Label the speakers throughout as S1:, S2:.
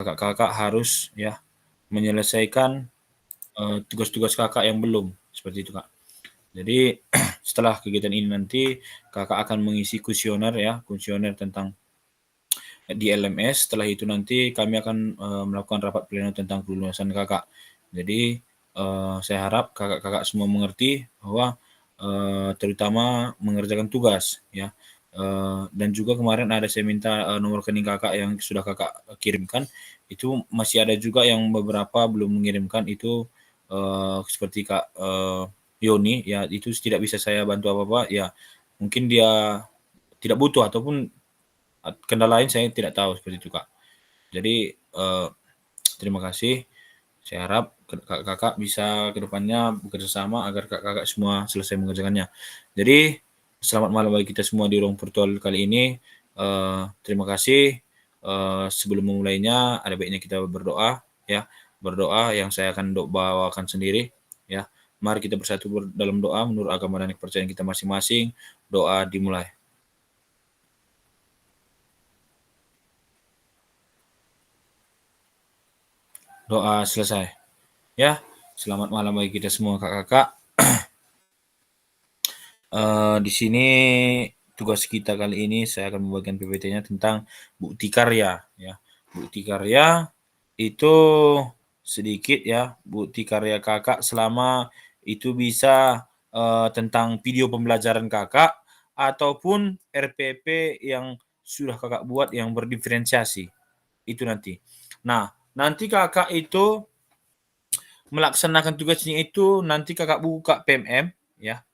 S1: kakak-kakak harus ya menyelesaikan tugas-tugas kakak yang belum, seperti itu Kak. Jadi setelah kegiatan ini nanti kakak akan mengisi kuesioner ya, kuesioner tentang di LMS. Setelah itu nanti kami akan melakukan rapat pleno tentang kelulusan kakak. Jadi saya harap kakak-kakak semua mengerti bahwa terutama mengerjakan tugas ya. Dan juga kemarin ada saya minta nomor rekening kakak yang sudah kakak kirimkan, itu masih ada juga yang beberapa belum mengirimkan itu seperti Kak Yoni ya, itu tidak bisa saya bantu apa-apa ya, mungkin dia tidak butuh ataupun kendala lain saya tidak tahu, seperti itu Kak. Jadi terima kasih. Saya harap kakak bisa kedepannya bekerja sama agar kakak semua selesai mengerjakannya. Jadi selamat malam bagi kita semua di ruang virtual kali ini. Terima kasih. Sebelum memulainya ada baiknya kita berdoa ya. Berdoa yang saya akan bawakan sendiri ya. Mari kita bersatu dalam doa menurut agama dan kepercayaan kita masing-masing. Doa dimulai. Doa selesai. Ya, selamat malam bagi kita semua kakak-kakak. Di sini tugas kita kali ini saya akan membagikan PPT-nya tentang bukti karya ya. Bukti karya itu sedikit ya, bukti karya kakak selama itu bisa tentang video pembelajaran kakak ataupun RPP yang sudah kakak buat yang berdiferensiasi. Itu nanti. Nah, nanti kakak itu melaksanakan tugasnya itu nanti kakak buka PMM ya.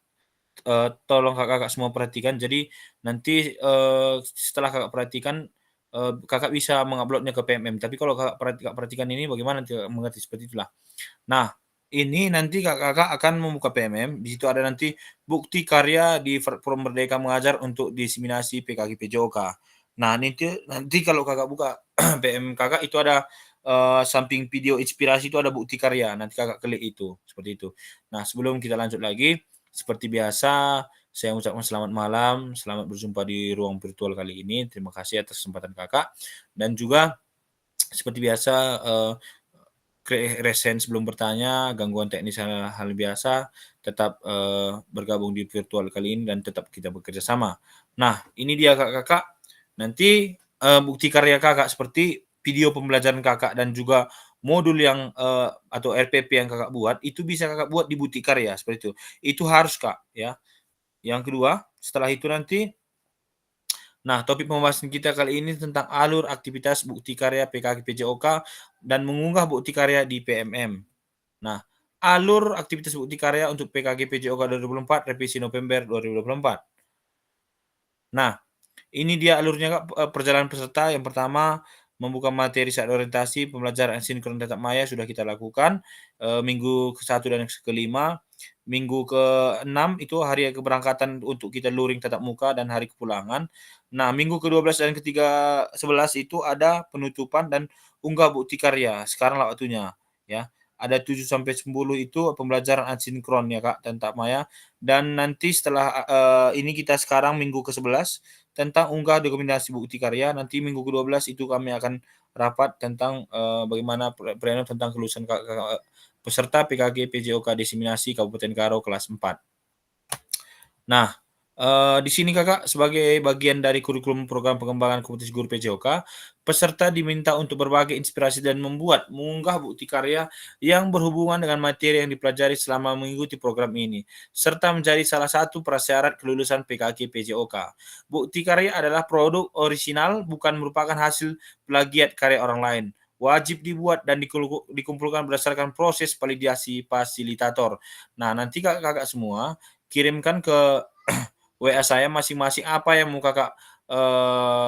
S1: Tolong kakak-kakak semua perhatikan. Jadi nanti setelah kakak perhatikan kakak bisa menguploadnya ke PMM. Tapi kalau kakak perhatikan ini bagaimana nanti mengerti seperti itulah. Nah, ini nanti kakak-kakak akan membuka PMM. Di situ ada nanti bukti karya di Forum Merdeka Mengajar untuk diseminasi PKG PJOK. Nah, nanti kalau kakak buka PMM kakak itu ada samping video inspirasi itu ada bukti karya. Nanti kakak klik itu, seperti itu. Nah, sebelum kita lanjut lagi, seperti biasa saya ucapkan selamat malam, selamat berjumpa di ruang virtual kali ini. Terima kasih atas kesempatan kakak. Dan juga seperti biasa resen sebelum bertanya, gangguan teknis hal biasa, tetap bergabung di virtual kali ini dan tetap kita bekerja sama. Nah, ini dia kakak-kakak. Nanti bukti karya kakak seperti video pembelajaran kakak dan juga modul yang atau RPP yang kakak buat itu bisa kakak buat di bukti karya seperti itu. Itu harus Kak ya. Yang kedua, setelah itu nanti topik pembahasan kita kali ini tentang alur aktivitas bukti karya PKG PJOK dan mengunggah bukti karya di PMM. Nah, alur aktivitas bukti karya untuk PKG PJOK 2024 revisi November 2024. Nah, ini dia alurnya Kak, perjalanan peserta. Yang pertama, membuka materi saat orientasi pembelajaran sinkron tatap maya sudah kita lakukan minggu ke-1 dan ke-5. Minggu ke-6 itu hari keberangkatan untuk kita luring tatap muka dan hari kepulangan. Nah, minggu ke-12 dan ke-11 itu ada penutupan dan unggah bukti karya. Sekaranglah waktunya ya. Ada 7 sampai 10 itu pembelajaran asinkron ya Kak, tatap maya. Dan nanti setelah ini kita sekarang minggu ke-11 tentang unggah dokumentasi bukti karya. Nanti minggu ke-12 itu kami akan rapat tentang bagaimana pleno tentang kelulusan peserta PKG PJOK diseminasi Kabupaten Karo kelas 4. Nah, di sini Kakak sebagai bagian dari kurikulum program pengembangan kompetisi guru PJOK, peserta diminta untuk berbagi inspirasi dan mengunggah bukti karya yang berhubungan dengan materi yang dipelajari selama mengikuti program ini, serta menjadi salah satu prasyarat kelulusan PKG PJOK. Bukti karya adalah produk orisinal, bukan merupakan hasil plagiat karya orang lain. Wajib dibuat dan dikumpulkan berdasarkan proses validasi fasilitator. Nah, nanti kakak-kakak semua kirimkan ke WA saya masing-masing apa yang mau kakak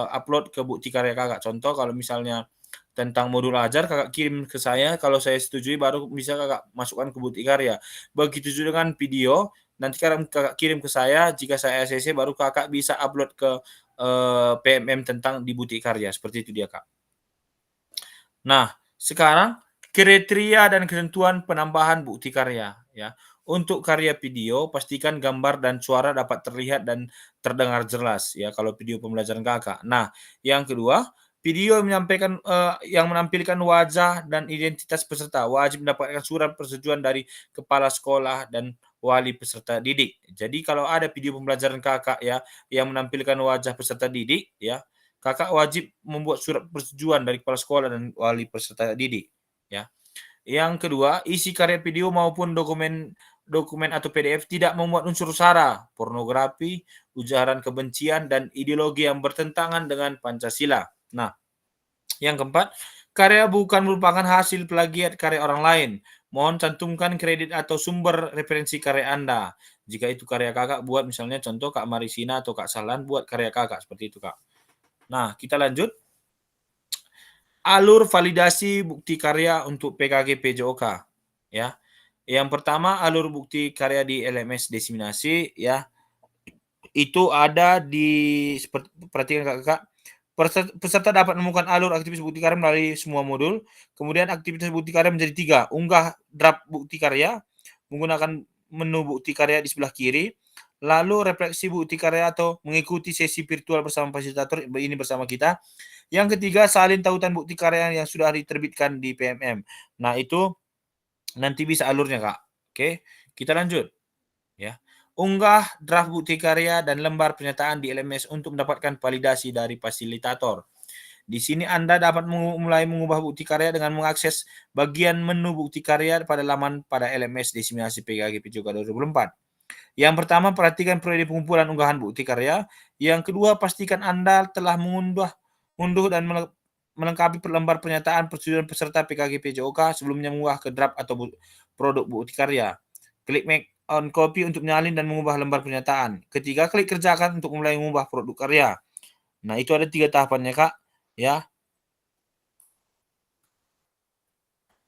S1: upload ke bukti karya kakak. Contoh kalau misalnya tentang modul ajar kakak kirim ke saya, kalau saya setujui baru bisa kakak masukkan ke bukti karya. Begitu juga dengan video, nanti kakak kirim ke saya, jika saya ACC baru kakak bisa upload ke PMM tentang di bukti karya. Seperti itu dia Kak. Nah, sekarang kriteria dan ketentuan penambahan bukti karya ya. Untuk karya video, pastikan gambar dan suara dapat terlihat dan terdengar jelas ya kalau video pembelajaran kakak. Nah, yang kedua, Video yang menampilkan wajah dan identitas peserta wajib mendapatkan surat persetujuan dari kepala sekolah dan wali peserta didik. Jadi kalau ada video pembelajaran Kakak ya yang menampilkan wajah peserta didik ya, Kakak wajib membuat surat persetujuan dari kepala sekolah dan wali peserta didik ya. Yang kedua, isi karya video maupun dokumen atau PDF tidak memuat unsur sara, pornografi, ujaran kebencian, dan ideologi yang bertentangan dengan Pancasila. Nah, yang keempat, karya bukan merupakan hasil plagiat karya orang lain. Mohon cantumkan kredit atau sumber referensi karya Anda. Jika itu karya Kakak buat, misalnya contoh Kak Marisina atau Kak Salan buat karya Kakak, seperti itu Kak. Nah, kita lanjut. Alur validasi bukti karya untuk PKG PJOK. Ya. Yang pertama, alur bukti karya di LMS diseminasi ya. Itu ada di perhatikan Kakak. Peserta dapat menemukan alur aktivitas bukti karya melalui semua modul. Kemudian aktivitas bukti karya menjadi 3. Unggah draft bukti karya menggunakan menu bukti karya di sebelah kiri. Lalu refleksi bukti karya atau mengikuti sesi virtual bersama fasilitator ini bersama kita. Yang ketiga, salin tautan bukti karya yang sudah diterbitkan di PMM. Nah, itu nanti bisa alurnya, Kak. Oke, kita lanjut. Ya. Unggah draft bukti karya dan lembar pernyataan di LMS untuk mendapatkan validasi dari fasilitator. Di sini Anda dapat mulai mengubah bukti karya dengan mengakses bagian menu bukti karya pada laman pada LMS diseminasi PKG PJOK 2024. Yang pertama, perhatikan periode pengumpulan unggahan bukti karya. Yang kedua, pastikan Anda telah mengunduh dan melengkapi lembar pernyataan persetujuan peserta PKG PJOK sebelumnya mengunggah ke draft atau produk bukti karya. Klik make on copy untuk menyalin dan mengubah lembar pernyataan. Ketiga, klik kerjakan untuk mulai mengubah produk karya. Nah, itu ada 3 tahapannya, Kak. Ya.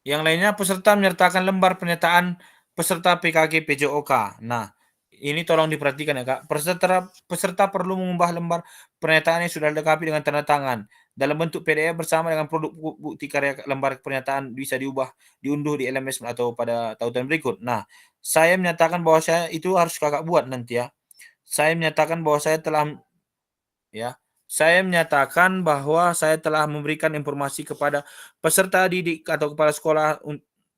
S1: Yang lainnya, peserta menyertakan lembar pernyataan peserta PKG PJOK. Nah, ini tolong diperhatikan ya, Kak. Peserta perlu mengubah lembar pernyataan yang sudah dilengkapi dengan tanda tangan dalam bentuk PDF bersama dengan produk bukti karya lembar pernyataan bisa diunduh di LMS atau pada tautan berikut. Nah, saya menyatakan bahwa itu harus Kakak buat nanti ya. Saya menyatakan bahwa saya telah memberikan informasi kepada peserta didik atau kepala sekolah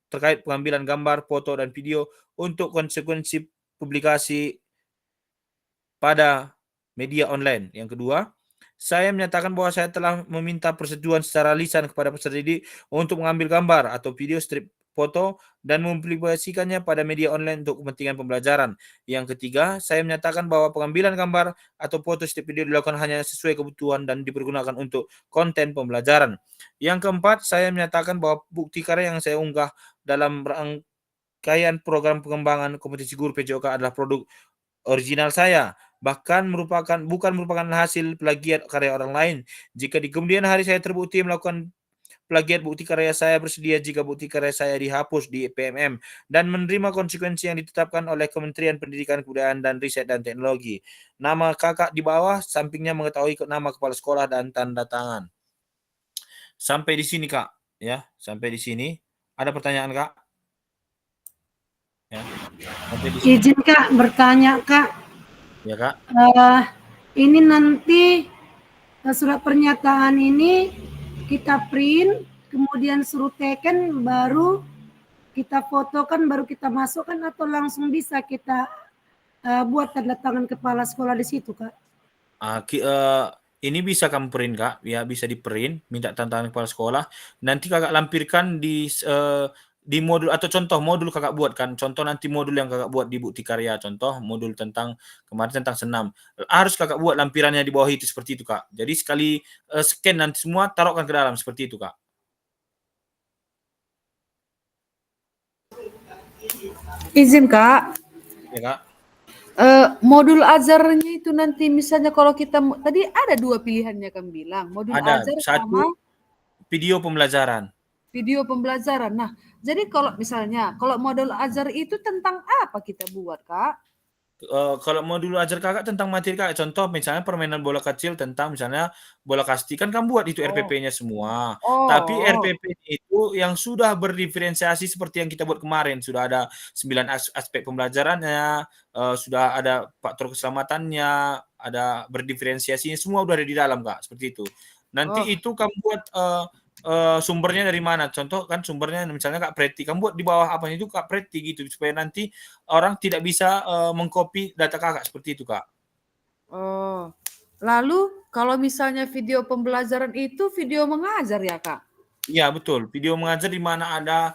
S1: terkait pengambilan gambar, foto, dan video untuk konsekuensi publikasi pada media online. Yang kedua, saya menyatakan bahwa saya telah meminta persetujuan secara lisan kepada peserta didik untuk mengambil gambar atau video strip foto dan mempublikasikannya pada media online untuk kepentingan pembelajaran. Yang ketiga, saya menyatakan bahwa pengambilan gambar atau foto strip video dilakukan hanya sesuai kebutuhan dan dipergunakan untuk konten pembelajaran. Yang keempat, saya menyatakan bahwa bukti karya yang saya unggah dalam rangkaian program pengembangan kompetisi guru PJOK adalah produk original saya, bahkan bukan merupakan hasil plagiat karya orang lain. Jika di kemudian hari saya terbukti melakukan plagiat bukti karya, saya bersedia jika bukti karya saya dihapus di PMM dan menerima konsekuensi yang ditetapkan oleh Kementerian Pendidikan, Kebudayaan, dan Riset dan Teknologi. Nama Kakak di bawah, sampingnya mengetahui nama kepala sekolah dan tanda tangan. Sampai di sini, Kak. Ya, sampai di sini. Ada pertanyaan, Kak? Ya.
S2: Izin Kak bertanya Kak.
S1: Ya Kak.
S2: Ini nanti surat pernyataan ini kita print, kemudian suruh teken, baru kita fotokan, baru kita masukkan, atau langsung bisa kita buat tanda tangan kepala sekolah di situ Kak?
S1: Ini bisa kamu print Kak, ya bisa di print, minta tanda tangan kepala sekolah. Nanti Kakak lampirkan di modul atau contoh modul Kakak buat kan. Contoh nanti modul yang Kakak buat di bukti karya, contoh modul tentang kemarin tentang senam. Harus Kakak buat lampirannya di bawah itu seperti itu Kak. Jadi sekali scan nanti semua taruhkan ke dalam seperti itu Kak.
S3: Izin Kak.
S1: Ya Kak.
S3: Modul azarnya itu nanti misalnya kalau kita tadi ada 2 pilihannya kan bilang, modul
S1: Ada
S3: azar
S1: satu
S3: sama
S1: video pembelajaran.
S3: Video pembelajaran. Nah, jadi kalau misalnya kalau modul azar itu tentang apa kita buat Kak?
S1: Kalau modul ajar Kakak tentang materi Kakak, contoh misalnya permainan bola kecil tentang misalnya bola kasti, kan kamu buat itu RPP-nya semua. Tapi RPP itu yang sudah berdiferensiasi seperti yang kita buat kemarin, sudah ada 9 aspek pembelajarannya, sudah ada faktor keselamatannya, ada berdiferensiasinya, semua udah ada di dalam Kak, seperti itu. Nanti
S3: Oh.
S1: itu kamu buat sumbernya dari mana. Contoh kan sumbernya misalnya Kak Preti, kamu buat di bawah apanya itu Kak Preti gitu, supaya nanti orang tidak bisa mengcopy data Kakak seperti itu, Kak.
S3: Oh. Lalu kalau misalnya video pembelajaran itu video mengajar ya, Kak?
S1: Iya, betul. Video mengajar di mana ada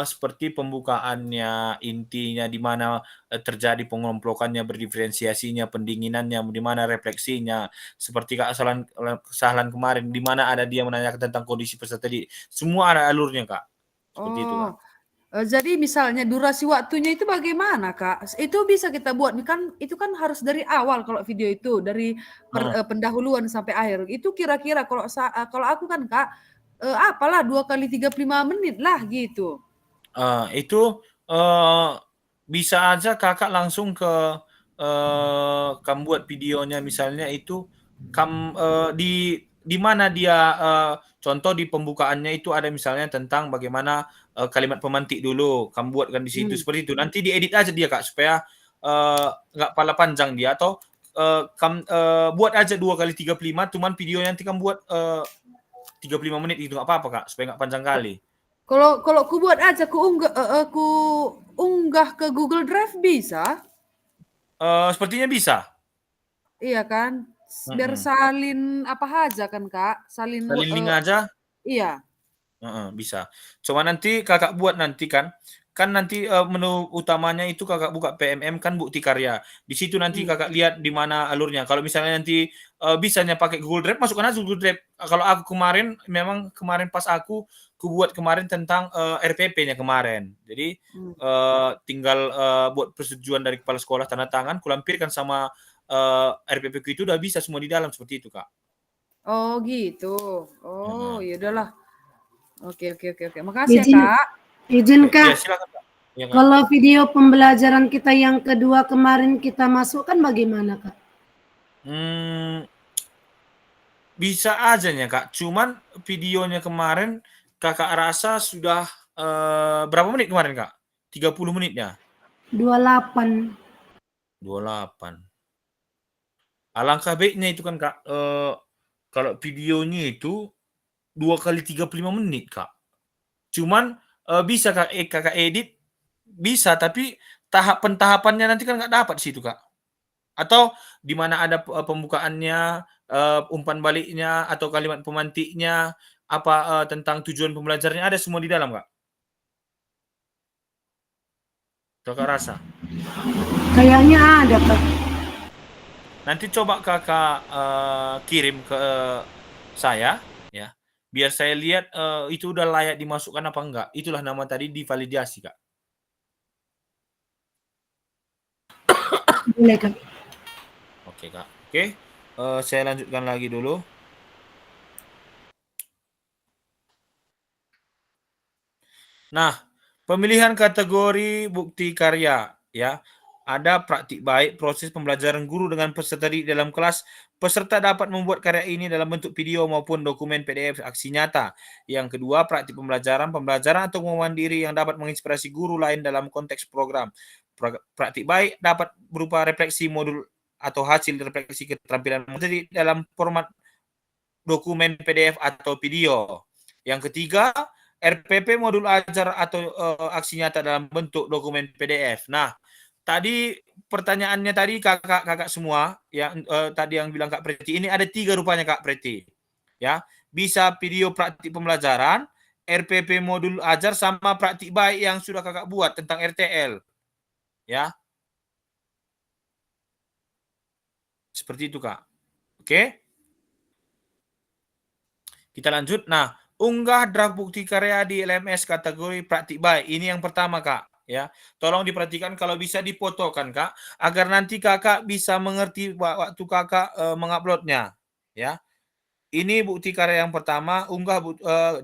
S1: seperti pembukaannya, intinya di mana terjadi pengelompokannya, berdiferensiasinya, pendinginannya, di mana refleksinya, seperti kesalahan kemarin, di mana ada dia menanyakan tentang kondisi peserta tadi, semua ada alurnya, Kak. Seperti itu, Kak.
S3: Oh. Jadi misalnya durasi waktunya itu bagaimana, Kak? Itu bisa kita buat kan itu kan harus dari awal kalau video itu, dari pendahuluan sampai akhir. Itu kira-kira kalau aku kan, Kak, apalah 2 kali 35 menit lah gitu.
S1: Itu bisa aja Kakak langsung ke kamu buat videonya misalnya itu di mana dia contoh di pembukaannya itu ada misalnya tentang bagaimana kalimat pemantik dulu, kamu buatkan di situ seperti itu. Nanti diedit aja dia Kak supaya nggak pala panjang dia, atau buat aja 2 kali 35, cuman videonya nanti kamu buat 35 menit itu nggak apa-apa Kak, supaya nggak panjang kali.
S3: Kalau ku buat aja ku unggah ke Google Drive bisa?
S1: Sepertinya bisa.
S3: Iya kan? Biar salin apa aja kan, Kak?
S1: Salin link aja.
S3: Iya.
S1: Bisa. Cuma nanti Kakak buat nanti kan nanti menu utamanya itu Kakak buka PMM kan bukti karya. Di situ nanti Kakak lihat di mana alurnya. Kalau misalnya nanti bisanya pakai Google Drive, masukkan aja Google Drive. Kalau aku kemarin pas aku buat kemarin tentang RPP-nya kemarin. Jadi tinggal buat persetujuan dari kepala sekolah, tanda tangan, kulampirkan sama RPP-ku itu udah bisa semua di dalam seperti itu, Kak.
S3: Oh, gitu. Oh, ya udahlah. Oke. Makasih ya, Kak.
S2: Izin, Kak.
S1: Ya, silakan, Kak. Ya, Kak.
S2: Kalau video pembelajaran kita yang kedua kemarin kita masukkan bagaimana, Kak?
S1: Bisa aja ya, Kak. Cuman videonya kemarin Kakak rasa sudah berapa menit kemarin, Kak? 30 menit ya?
S2: 28.
S1: 28. Alangkah baiknya itu kan, Kak, kalau videonya itu 2 kali 35 menit, Kak. Cuman bisa Kakak edit, bisa, tapi tahapannya nanti kan nggak dapat di situ, Kak. Atau di mana ada pembukaannya, umpan baliknya, atau kalimat pemantiknya, tentang tujuan pembelajarannya, ada semua di dalam, Kak. Kakak rasa?
S2: Kayaknya ada, Kak.
S1: Nanti coba Kakak kirim ke saya, ya. Biar saya lihat itu udah layak dimasukkan apa enggak. Itulah nama tadi divalidasi, Kak.
S2: Boleh, Kak.
S1: Oke, Kak. Oke, saya lanjutkan lagi dulu. Nah, pemilihan kategori bukti karya, ya. Ada praktik baik proses pembelajaran guru dengan peserta di dalam kelas. Peserta dapat membuat karya ini dalam bentuk video maupun dokumen PDF aksi nyata. Yang kedua, praktik pembelajaran atau pengumuman diri yang dapat menginspirasi guru lain dalam konteks program. Praktik baik dapat berupa refleksi modul atau hasil refleksi keterampilan materi dalam format dokumen PDF atau video. Yang ketiga, RPP modul ajar atau aksi nyata dalam bentuk dokumen PDF. Nah, tadi pertanyaannya tadi kakak semua yang tadi yang bilang Kak Preti, ini ada 3 rupanya Kak Preti. Ya, bisa video praktik pembelajaran, RPP modul ajar, sama praktik baik yang sudah Kakak buat tentang RTL. Ya. Seperti itu, Kak. Oke? Kita lanjut. Nah, unggah draft bukti karya di LMS kategori praktik baik. Ini yang pertama, Kak. Ya, tolong diperhatikan kalau bisa difotokan, Kak, agar nanti Kakak bisa mengerti waktu Kakak menguploadnya. Ya, ini bukti karya yang pertama. Unggah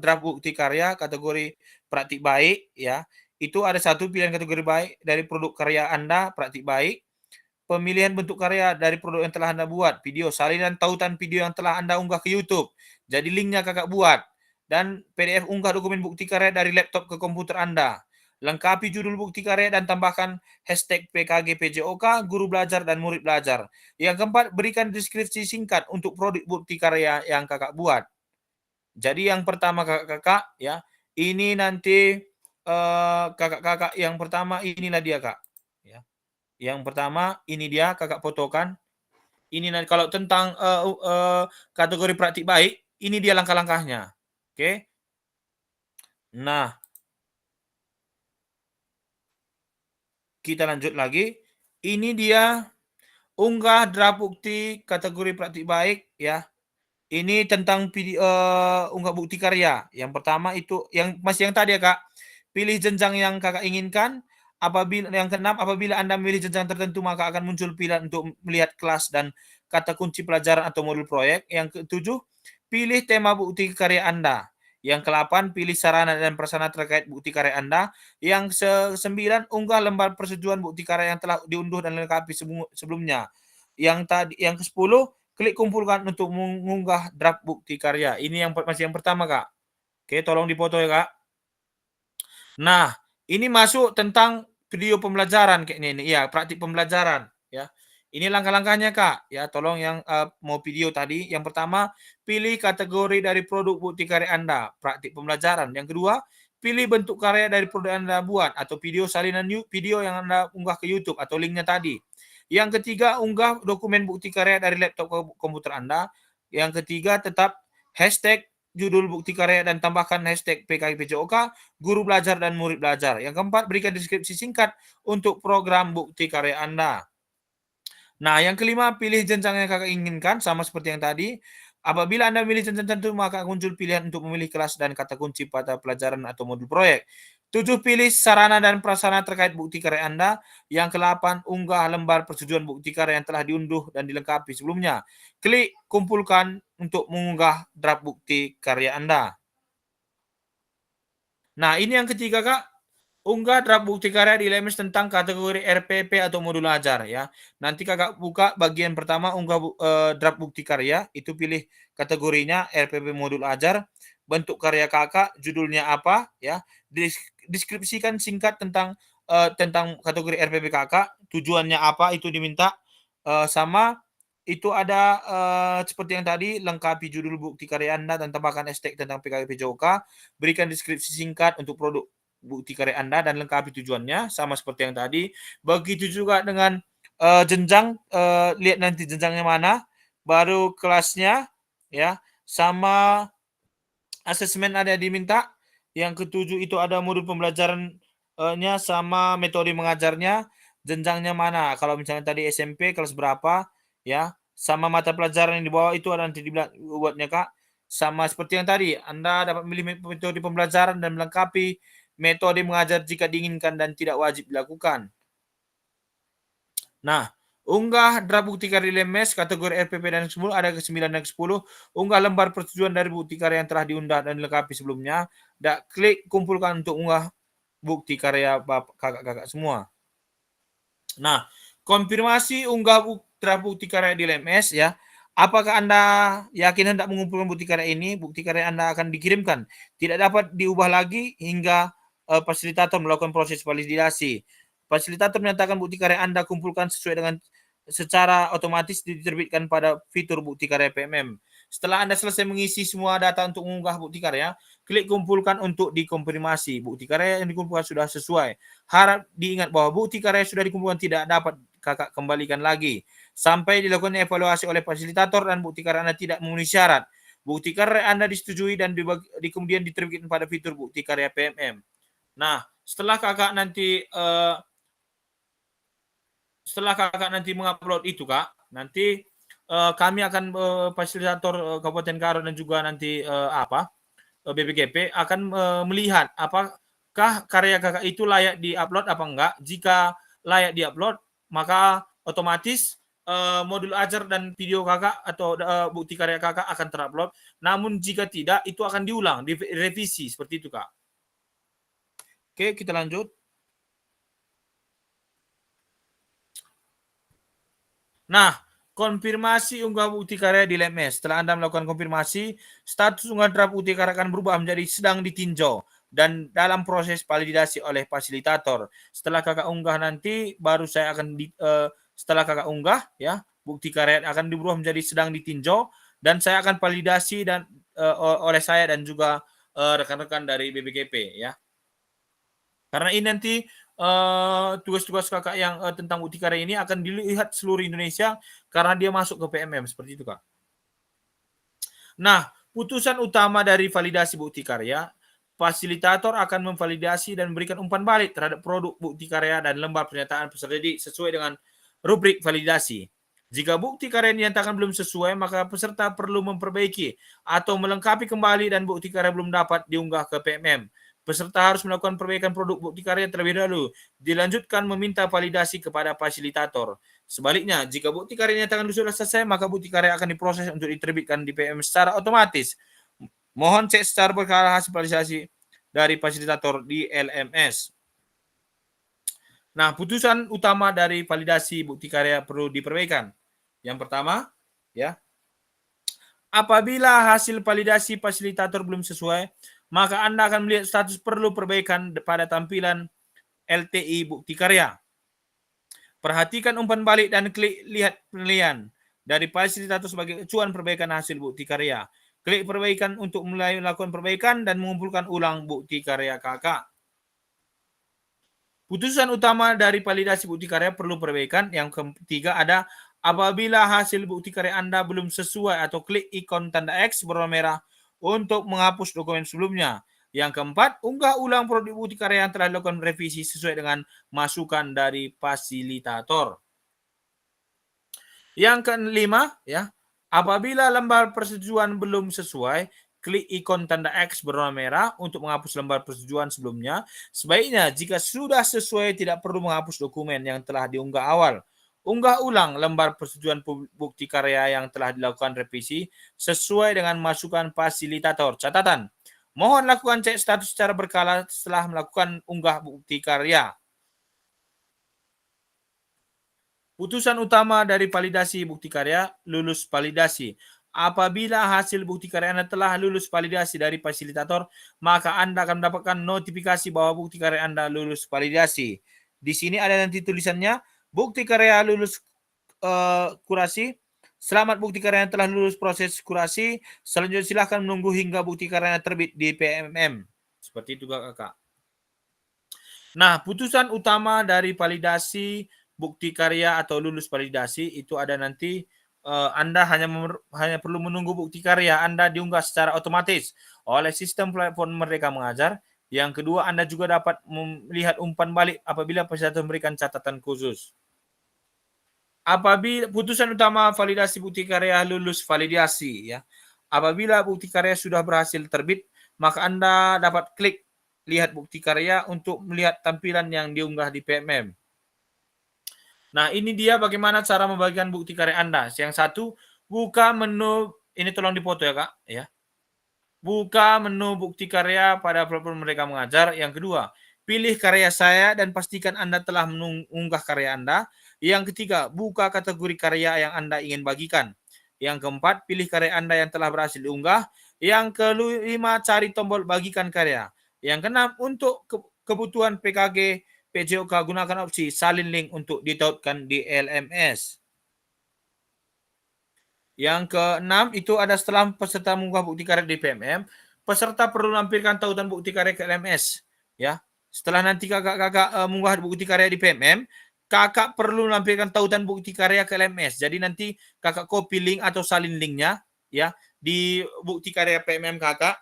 S1: draft bukti karya kategori praktik baik. Ya, itu ada satu pilihan kategori baik dari produk karya Anda, praktik baik. Pemilihan bentuk karya dari produk yang telah Anda buat, video, salinan tautan video yang telah Anda unggah ke YouTube. Jadi linknya Kakak buat. Dan PDF unggah dokumen bukti karya dari laptop ke komputer Anda. Lengkapi judul bukti karya dan tambahkan hashtag PKG PJOK, guru belajar dan murid belajar. Yang keempat, berikan deskripsi singkat untuk produk bukti karya yang kakak buat. Jadi yang pertama kakak-kakak ya, ini nanti kakak-kakak yang pertama inilah dia kak. Ya. Yang pertama ini dia kakak fotokan. Ini nanti kalau tentang kategori praktik baik, ini dia langkah-langkahnya. Oke. Nah, kita lanjut lagi. Ini dia unggah draft bukti kategori praktik baik ya. Ini tentang unggah bukti karya. Yang pertama itu yang masih yang tadi ya kak. Pilih jenjang yang kakak inginkan. Yang keenam, apabila Anda memilih jenjang tertentu maka akan muncul pilihan untuk melihat kelas dan kata kunci pelajaran atau modul proyek. Yang ketujuh, pilih tema bukti karya Anda. Yang ke-8, pilih sarana dan prasarana terkait bukti karya Anda. Yang ke-9, unggah lembar persetujuan bukti karya yang telah diunduh dan lengkapi sebelumnya. Yang ke-10, klik kumpulkan untuk mengunggah draft bukti karya. Ini yang masih yang pertama, Kak. Oke, tolong dipoto ya, Kak. Nah, ini masuk tentang video pembelajaran kayak ini. Ya, praktik pembelajaran ya. Ini langkah-langkahnya, Kak. Ya, tolong yang mau video tadi. Yang pertama, pilih kategori dari produk bukti karya Anda, praktik pembelajaran. Yang kedua, pilih bentuk karya dari produk Anda buat atau video salinan video yang Anda unggah ke YouTube atau linknya tadi. Yang ketiga, unggah dokumen bukti karya dari laptop ke komputer Anda. Yang ketiga, tetap hashtag judul bukti karya dan tambahkan hashtag PKPJOK, guru belajar dan murid belajar. Yang keempat, berikan deskripsi singkat untuk program bukti karya Anda. Nah, yang kelima, pilih jenjang yang kakak inginkan, sama seperti yang tadi. Apabila Anda memilih jenjang tertentu, maka muncul pilihan untuk memilih kelas dan kata kunci pada pelajaran atau modul proyek. 7, pilih sarana dan prasarana terkait bukti karya Anda. Yang ke-8, unggah lembar persetujuan bukti karya yang telah diunduh dan dilengkapi sebelumnya. Klik kumpulkan untuk mengunggah draft bukti karya Anda. Nah, ini yang ketiga, Kak. Unggah draft bukti karya di LMS tentang kategori RPP atau modul ajar ya. Nanti kakak buka bagian pertama unggah draft bukti karya, itu pilih kategorinya RPP modul ajar, bentuk karya kakak, judulnya apa ya, deskripsikan singkat tentang kategori RPP kakak, tujuannya apa itu diminta, sama itu ada seperti yang tadi, lengkapi judul bukti karya Anda dan tambahkan hashtag tentang PKPJOK, berikan deskripsi singkat untuk produk bukti karya Anda dan lengkapi tujuannya, sama seperti yang tadi. Begitu juga dengan jenjang, lihat nanti jenjangnya mana, baru kelasnya ya, sama asesmen ada diminta. Yang ketujuh itu ada modul pembelajarannya sama metode mengajarnya, jenjangnya mana. Kalau misalnya tadi SMP kelas berapa ya, sama mata pelajaran yang di bawah itu ada nanti dibuatnya Kak. Sama seperti yang tadi, Anda dapat memilih metode pembelajaran dan melengkapi metode mengajar jika diinginkan dan tidak wajib dilakukan. Nah, unggah draft bukti karya LMS kategori RPP dan 10, ada ke-9 dan ke-10. Unggah lembar persetujuan dari bukti karya yang telah diunggah dan dilengkapi sebelumnya. Klik kumpulkan untuk unggah bukti karya kakak-kakak semua. Nah, konfirmasi unggah draft bukti karya di LMS ya. Apakah Anda yakin hendak mengumpulkan bukti karya ini? Bukti karya Anda akan dikirimkan. Tidak dapat diubah lagi hingga fasilitator melakukan proses validasi. Fasilitator menyatakan bukti karya Anda kumpulkan sesuai dengan secara otomatis diterbitkan pada fitur bukti karya PMM. Setelah Anda selesai mengisi semua data untuk mengunggah bukti karya, klik kumpulkan untuk dikonfirmasi. Bukti karya yang dikumpulkan sudah sesuai. Harap diingat bahwa bukti karya sudah dikumpulkan tidak dapat kakak kembalikan lagi sampai dilakukan evaluasi oleh fasilitator dan bukti karya Anda tidak memenuhi syarat. Bukti karya Anda disetujui dan kemudian diterbitkan pada fitur bukti karya PMM. Nah, setelah kakak nanti mengupload itu Kak, nanti kami akan fasilitator Kabupaten Karo dan juga nanti BPGP akan melihat apakah karya kakak itu layak diupload apa enggak. Jika layak diupload, maka otomatis modul ajar dan video kakak atau bukti karya kakak akan terupload. Namun jika tidak, itu akan diulang, direvisi seperti itu Kak. Oke, kita lanjut. Nah, konfirmasi unggah bukti karya di LMS. Setelah Anda melakukan konfirmasi, status unggah draft bukti karya akan berubah menjadi sedang ditinjau. dan dalam proses validasi oleh fasilitator. Setelah kakak unggah nanti, baru saya akan setelah kakak unggah, ya, bukti karya akan diubah menjadi sedang ditinjau, dan saya akan validasi dan oleh saya dan juga rekan-rekan dari BPKP, ya. Karena ini nanti tugas-tugas kakak yang tentang bukti karya ini akan dilihat seluruh Indonesia karena dia masuk ke PMM, seperti itu, Kak. Nah, putusan utama dari validasi bukti karya, fasilitator akan memvalidasi dan memberikan umpan balik terhadap produk bukti karya dan lembar pernyataan peserta didik sesuai dengan rubrik validasi. Jika bukti karya dinyatakan belum sesuai, maka peserta perlu memperbaiki atau melengkapi kembali dan bukti karya belum dapat diunggah ke PMM. Peserta harus melakukan perbaikan produk bukti karya terlebih dahulu. Dilanjutkan meminta validasi kepada fasilitator. Sebaliknya, jika bukti karya dinyatakan sudah selesai, maka bukti karya akan diproses untuk diterbitkan di PMM secara otomatis. Mohon cek secara berkala hasil validasi dari fasilitator di LMS. Nah, putusan utama dari validasi bukti karya perlu diperbaikan. Yang pertama, ya, apabila hasil validasi fasilitator belum sesuai, maka Anda akan melihat status perlu perbaikan pada tampilan LTI bukti karya. Perhatikan umpan balik dan klik lihat penilaian dari fasilitator sebagai acuan perbaikan hasil bukti karya. Klik perbaikan untuk mulai melakukan perbaikan dan mengumpulkan ulang bukti karya kakak. Putusan utama dari validasi bukti karya perlu perbaikan. Yang ketiga ada apabila hasil bukti karya Anda belum sesuai atau klik ikon tanda X berwarna merah untuk menghapus dokumen sebelumnya. Yang keempat, unggah ulang produk bukti karya yang telah dilakukan revisi sesuai dengan masukan dari fasilitator. Yang kelima, ya, apabila lembar persetujuan belum sesuai, klik ikon tanda X berwarna merah untuk menghapus lembar persetujuan sebelumnya. Sebaiknya jika sudah sesuai tidak perlu menghapus dokumen yang telah diunggah awal. Unggah ulang lembar persetujuan bukti karya yang telah dilakukan revisi sesuai dengan masukan fasilitator. Catatan, mohon lakukan cek status secara berkala setelah melakukan unggah bukti karya. Putusan utama dari validasi bukti karya, lulus validasi. Apabila hasil bukti karya Anda telah lulus validasi dari fasilitator, maka Anda akan mendapatkan notifikasi bahwa bukti karya Anda lulus validasi. Di sini ada nanti tulisannya, bukti karya lulus kurasi. Selamat bukti karya yang telah lulus proses kurasi. Selanjutnya silahkan menunggu hingga bukti karya terbit di PMM. Seperti itu, kakak. Nah, putusan utama dari validasi bukti karya atau lulus validasi itu ada nanti Anda hanya perlu menunggu bukti karya Anda diunggah secara otomatis oleh sistem platform Merdeka Mengajar. Yang kedua, Anda juga dapat melihat umpan balik apabila peserta memberikan catatan khusus. Apabila putusan utama validasi bukti karya lulus validasi, ya. Apabila bukti karya sudah berhasil terbit, maka Anda dapat klik lihat bukti karya untuk melihat tampilan yang diunggah di PMM. Nah, ini dia bagaimana cara membagikan bukti karya Anda. Yang satu, buka menu, ini tolong dipoto ya, Kak, ya. Buka menu bukti karya pada platform Merdeka Mengajar. Yang kedua, pilih karya saya dan pastikan Anda telah mengunggah karya Anda. Yang ketiga, buka kategori karya yang Anda ingin bagikan. Yang keempat, pilih karya Anda yang telah berhasil diunggah. Yang kelima, cari tombol bagikan karya. Yang keenam, untuk kebutuhan PKG PJOK gunakan opsi salin link untuk ditautkan di LMS. Yang keenam itu ada setelah peserta mengunggah bukti karya di PMM, peserta perlu menampilkan tautan bukti karya ke LMS. Ya, setelah nanti kakak mengunggah bukti karya di PMM, kakak perlu menampilkan tautan bukti karya ke LMS. Jadi nanti kakak copy link atau salin linknya, ya, di bukti karya PMM kakak.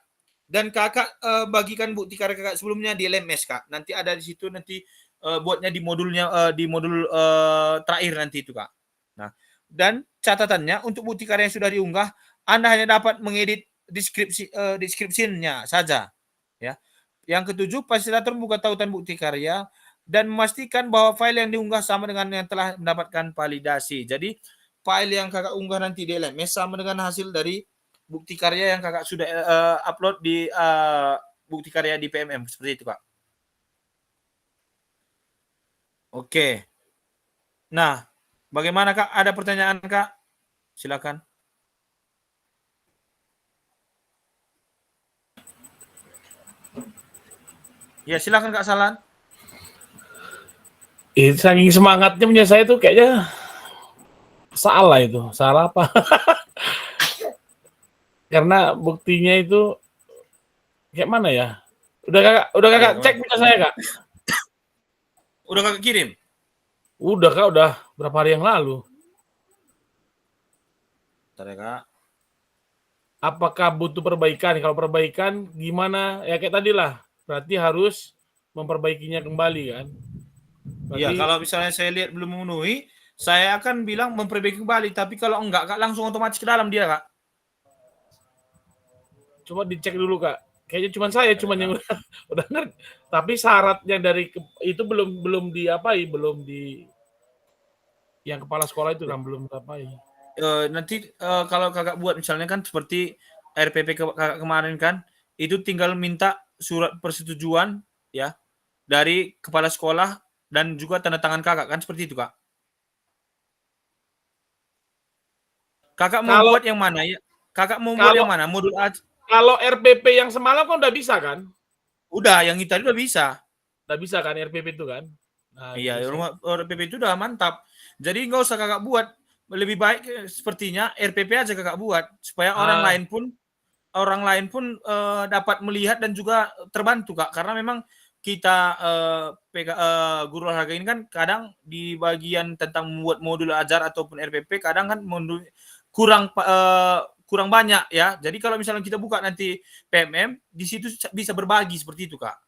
S1: Dan kakak bagikan bukti karya kakak sebelumnya di LMS, Kak. Nanti ada di situ nanti buatnya di modulnya di modul terakhir nanti itu, Kak. Nah, dan catatannya untuk bukti karya yang sudah diunggah, Anda hanya dapat mengedit deskripsinya saja, ya. Yang ketujuh, fasilitator membuka tautan bukti karya dan memastikan bahwa file yang diunggah sama dengan yang telah mendapatkan validasi. Jadi, file yang kakak unggah nanti di LMS sama dengan hasil dari bukti karya yang kakak sudah upload di bukti karya di PMM. Seperti itu, Kak. Oke. Nah, bagaimana, Kak? Ada pertanyaan, Kak? Silakan. Ya silakan Kak Salan.
S4: Saking semangatnya punya saya tuh kayaknya salah itu. Salah apa? Karena buktinya itu kayak mana ya? Udah kakak cek punya saya Kak?
S1: Udah Kakak kirim?
S4: Udah Kak, udah berapa hari yang lalu.
S1: Bentar ya Kak.
S4: Apakah butuh perbaikan? Kalau perbaikan gimana? Ya kayak tadi lah. Berarti harus memperbaikinya kembali kan?
S1: Iya,
S4: Berarti,
S1: kalau misalnya saya lihat belum memenuhi, saya akan bilang memperbaiki kembali. Tapi kalau enggak, Kak, langsung otomatis ke dalam dia, Kak.
S4: coba dicek dulu Kak. Kayaknya cuma saya yang udah ngerti. Tapi syaratnya dari itu belum diapai, belum di yang kepala sekolah itu kan belum diapai.
S1: Nanti kalau Kakak buat misalnya kan seperti RPP Kakak kemarin kan, itu tinggal minta surat persetujuan ya dari kepala sekolah dan juga tanda tangan Kakak kan seperti itu, Kak. Kakak mau buat yang mana ya? Kakak mau buat yang mana? Modul A?
S4: Kalau RPP yang semalam kan udah bisa kan?
S1: Udah, yang tadi udah bisa.
S4: Udah bisa kan RPP itu kan? Nah,
S1: Iya,
S4: gitu.
S1: rumah RPP itu udah mantap. Jadi nggak usah Kakak buat. Lebih baik sepertinya RPP aja Kakak buat supaya orang lain pun dapat melihat dan juga terbantu Kak. Karena memang kita guru olahraga ini kan kadang di bagian tentang membuat modul ajar ataupun RPP kadang kan kurang banyak ya. Jadi kalau misalnya kita buka nanti PMM, di situ bisa berbagi seperti itu, Kak.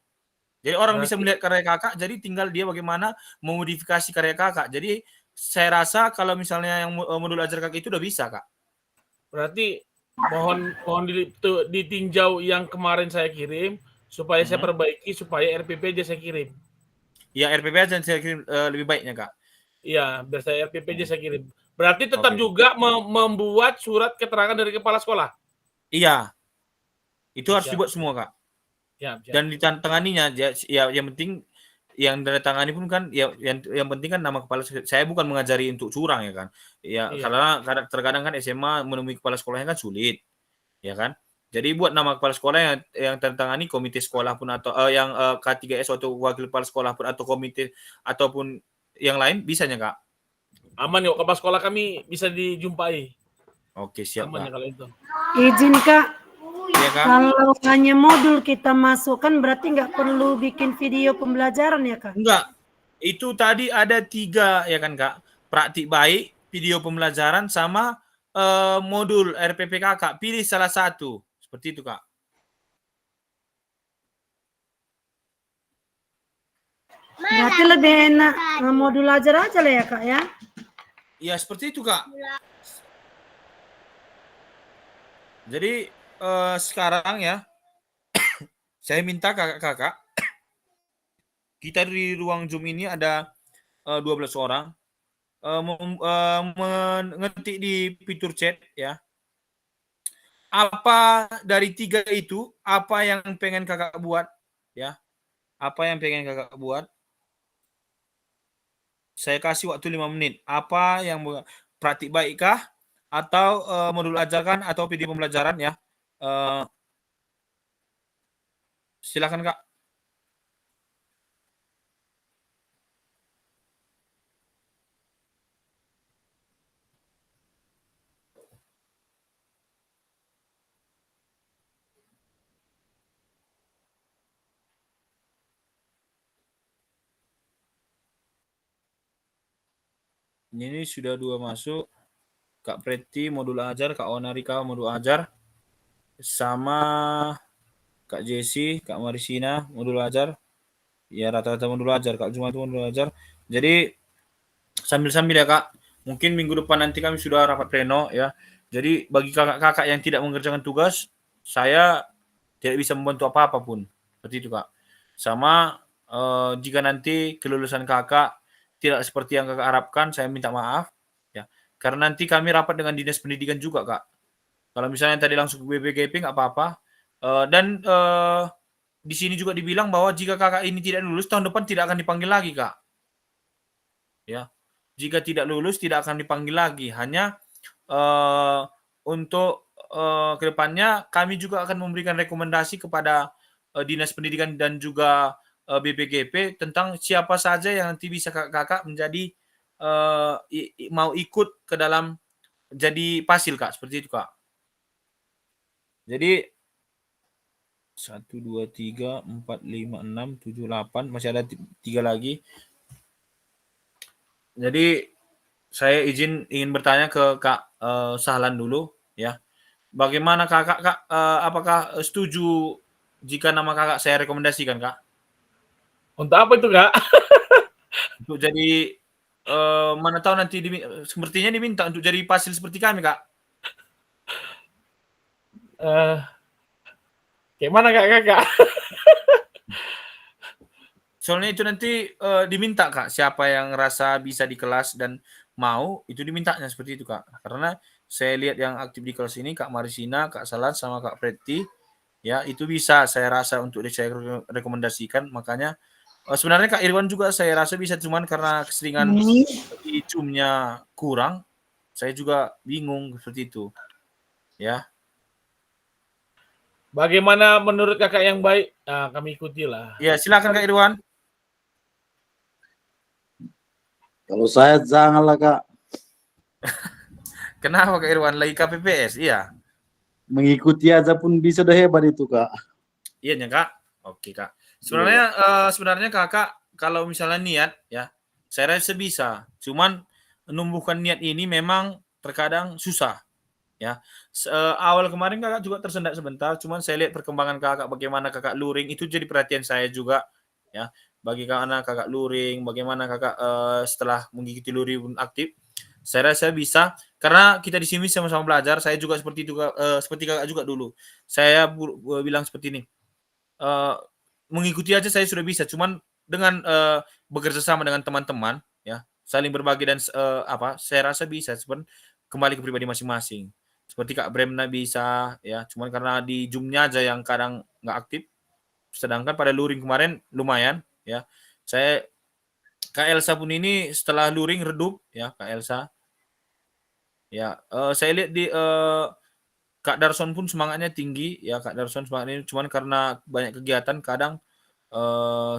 S1: Jadi orang bisa melihat karya Kakak, jadi tinggal dia bagaimana memodifikasi karya Kakak. Jadi saya rasa kalau misalnya yang modul ajar Kakak itu udah bisa, Kak.
S4: Berarti mohon ditinjau yang kemarin saya kirim supaya saya perbaiki supaya RPP aja saya kirim.
S1: Ya RPP aja saya kirim lebih baiknya, Kak.
S4: Iya, biar saya RPP aja saya kirim. Berarti tetap juga membuat surat keterangan dari kepala sekolah.
S1: Iya. Itu harus dibuat semua, Kak.
S4: Siap.
S1: Dan ditandatanganinya ya yang penting yang tanda-tangani pun kan ya yang penting kan nama kepala. Saya bukan mengajari untuk curang ya kan. Ya karena terkadang kan SMA menemui kepala sekolahnya kan sulit. Ya kan? Jadi buat nama kepala sekolah yang tanda-tangani komite sekolah pun atau yang K3S atau wakil kepala sekolah pun atau komite ataupun yang lain bisanya, Kak.
S4: Aman yuk, kepala sekolah kami bisa dijumpai.
S1: Oke, siap,
S4: aman
S1: Kak.
S4: Ya kalau itu.
S2: Izin Kak,
S1: ya, Kak.
S2: Kalau hanya modul kita masukkan berarti nggak perlu bikin video pembelajaran ya Kak?
S1: Enggak, itu tadi ada 3 ya kan Kak, praktik baik, video pembelajaran sama modul RPP Kakak, pilih salah satu, seperti itu Kak.
S2: Berarti lebih enak modul ajar aja lah ya Kak ya?
S1: Iya seperti itu Kak. Jadi sekarang ya, saya minta kakak-kakak, kita di ruang Zoom ini ada 12 orang, mengetik di fitur chat ya. Apa dari 3 itu, apa yang pengen kakak buat ya? Apa yang pengen kakak buat? Saya kasih waktu 5 menit. Apa yang praktik baikkah? Atau modul ajarkan atau video pembelajaran ya? Silakan Kak. Ini sudah 2 masuk. Kak Preti modul ajar, Kak Onarika modul ajar, sama Kak Jesse, Kak Marisina modul ajar. Ya rata-rata modul ajar, Kak Cuma itu modul ajar. Jadi sambil-sambil ya Kak. Mungkin minggu depan nanti kami sudah rapat pleno ya. Jadi bagi kakak-kakak yang tidak mengerjakan tugas, saya tidak bisa membantu apa-apa pun. Seperti itu Kak. Sama jika nanti kelulusan kakak tidak seperti yang kakak harapkan, saya minta maaf ya. Karena nanti kami rapat dengan dinas pendidikan juga Kak. Kalau misalnya tadi langsung ke BPGP nggak apa-apa. Dan di sini juga dibilang bahwa jika kakak ini tidak lulus tahun depan tidak akan dipanggil lagi Kak. Ya, jika tidak lulus tidak akan dipanggil lagi. Hanya untuk kedepannya kami juga akan memberikan rekomendasi kepada dinas pendidikan dan juga BPGP tentang siapa saja yang nanti bisa kakak menjadi mau ikut ke dalam jadi pasil Kak, seperti itu Kak. Jadi 1, 2, 3, 4, 5, 6, 7, 8 masih ada 3 lagi. Jadi saya ingin bertanya ke Kak Sahlan dulu ya. Bagaimana Kakak Kak, apakah setuju jika nama Kakak saya rekomendasikan Kak?
S4: Untuk apa itu, Kak?
S1: Untuk jadi mana tahu nanti sepertinya diminta untuk jadi pasil seperti kami Kak.
S4: Kayak mana Kak?
S1: Soalnya itu nanti diminta Kak, siapa yang rasa bisa di kelas dan mau, itu dimintanya seperti itu Kak. Karena saya lihat yang aktif di kelas ini Kak Marisina, Kak Salan, sama Kak Preti, ya itu bisa saya rasa untuk saya rekomendasikan. Makanya sebenarnya Kak Irwan juga saya rasa bisa, cuman karena keseringan di Zoom-nya kurang, saya juga bingung seperti itu. Ya.
S4: Bagaimana menurut Kakak yang baik? Nah, kami ikutilah.
S1: Ya, silakan Kak Irwan.
S5: Kalau saya janganlah Kak.
S1: Kenapa Kak Irwan? Lagi KPPS? Iya.
S5: Mengikuti aja pun bisa udah hebat itu Kak.
S1: Iya ya Kak. Oke Kak. Sebenarnya Kakak kalau misalnya niat ya, saya rasa bisa. Cuman menumbuhkan niat ini memang terkadang susah. Ya. Awal kemarin Kakak juga tersendat sebentar, cuman saya lihat perkembangan Kakak, bagaimana Kakak luring, itu jadi perhatian saya juga ya. Bagaimana Kakak luring, bagaimana Kakak setelah mengikuti luring aktif. Saya rasa bisa, karena kita di sini sama-sama belajar. Saya juga seperti itu, seperti Kakak juga dulu. Saya bilang seperti ini, mengikuti aja saya sudah bisa, cuman dengan bekerja sama dengan teman-teman, ya, saling berbagi dan saya rasa bisa. Cuman kembali ke pribadi masing-masing. Seperti Kak Bremna bisa, ya, cuman karena di Zoom-nya aja yang kadang nggak aktif. Sedangkan pada luring kemarin lumayan, ya. Kak Elsa pun ini setelah luring redup, ya Kak Elsa. Ya, saya lihat di Kak Darson pun semangatnya tinggi, ya Kak Darson semangatnya, cuman karena banyak kegiatan kadang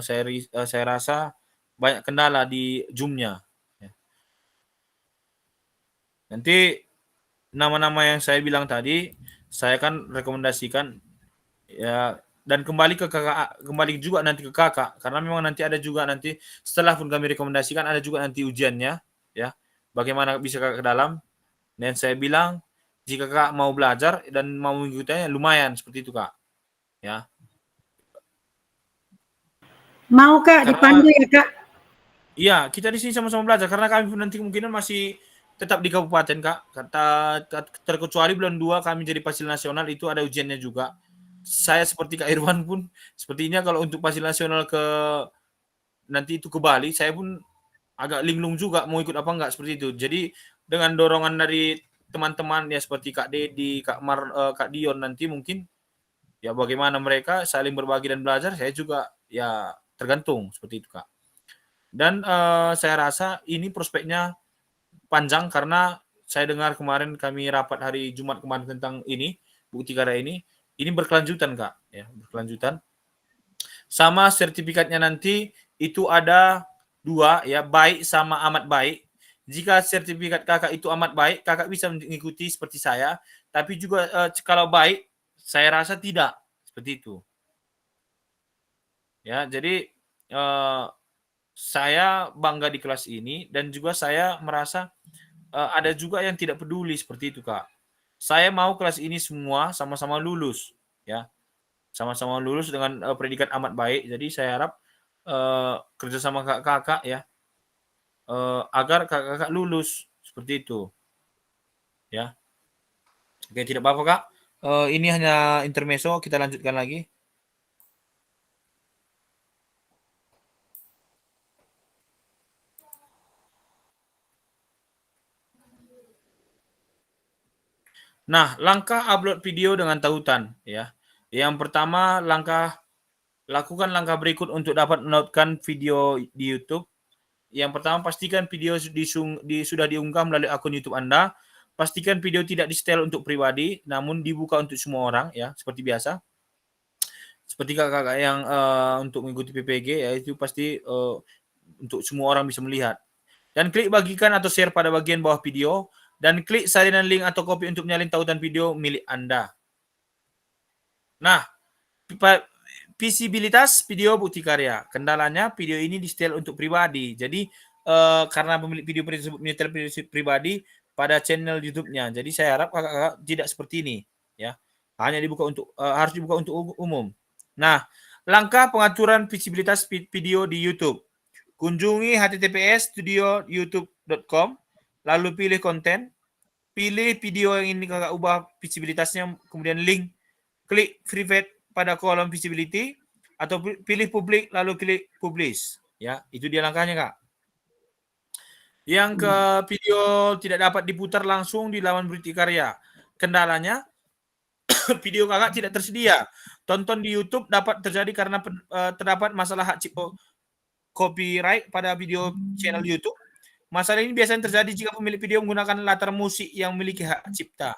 S1: saya rasa banyak kendala di Zoom-nya. Ya. Nanti nama-nama yang saya bilang tadi saya kan rekomendasikan ya, dan kembali juga nanti ke Kakak, karena memang nanti ada juga nanti setelah pun kami rekomendasikan ada juga nanti ujiannya ya. Bagaimana bisa Kakak ke dalam, dan saya bilang jika Kakak mau belajar dan mau mengikutinya lumayan seperti itu Kak. Ya.
S2: Mau Kak dipandu ya Kak?
S1: Iya, kita di sini sama-sama belajar karena kami nanti kemungkinan masih tetap di kabupaten Kak. Terkecuali bulan 2 kami jadi pasil nasional, itu ada ujiannya juga. Saya seperti Kak Irwan pun sepertinya kalau untuk pasil nasional nanti itu ke Bali, saya pun agak linglung juga mau ikut apa enggak seperti itu. Jadi dengan dorongan dari teman-teman ya seperti Kak Dedi, Kak Dion, nanti mungkin ya bagaimana mereka saling berbagi dan belajar, saya juga ya tergantung seperti itu Kak. Dan saya rasa ini prospeknya panjang karena saya dengar kemarin kami rapat hari Jumat kemarin tentang ini, bukti karya ini berkelanjutan Kak, ya, berkelanjutan. Sama sertifikatnya nanti itu ada 2 ya, baik sama amat baik. Jika sertifikat Kakak itu amat baik, Kakak bisa mengikuti seperti saya, tapi juga kalau baik saya rasa tidak seperti itu. Ya, jadi saya bangga di kelas ini dan juga saya merasa ada juga yang tidak peduli seperti itu Kak. Saya mau kelas ini semua sama-sama lulus ya. Sama-sama lulus dengan predikat amat baik. Jadi saya harap kerjasama kakak-kakak ya agar kakak-kakak lulus seperti itu. Ya. Oke, tidak apa-apa Kak. Ini hanya intermezzo, kita lanjutkan lagi. Nah, langkah upload video dengan tautan ya. Yang pertama, lakukan langkah berikut untuk dapat mendownloadkan video di YouTube. Yang pertama, pastikan video sudah diunggah melalui akun YouTube Anda. Pastikan video tidak di-setel untuk pribadi, namun dibuka untuk semua orang ya, seperti biasa. seperti kakak-kakak yang untuk mengikuti PPG ya itu pasti untuk semua orang bisa melihat. Dan klik bagikan atau share pada bagian bawah video dan klik salinan link atau copy untuk menyalin tautan video milik Anda. Nah, visibilitas video bukti karya. Kendalanya video ini di-setel untuk pribadi. Jadi karena pemilik video tersebut menyetel video pribadi pada channel YouTube-nya. Jadi saya harap kakak-kakak tidak seperti ini ya. Hanya dibuka untuk harus dibuka untuk umum. Nah, langkah pengaturan visibilitas video di YouTube. Kunjungi https://studioyoutube.com, lalu pilih konten, pilih video yang ini kakak ubah visibilitasnya, kemudian link, klik private pada kolom visibility, atau pilih publik lalu klik publish. Ya, itu dia langkahnya kak. Yang ke video tidak dapat diputar langsung di laman bukti karya. Kendalanya video kakak tidak tersedia. Tonton di YouTube dapat terjadi karena terdapat masalah hak cipta copyright pada video channel YouTube. Masalah ini biasanya terjadi jika pemilik video menggunakan latar musik yang memiliki hak cipta.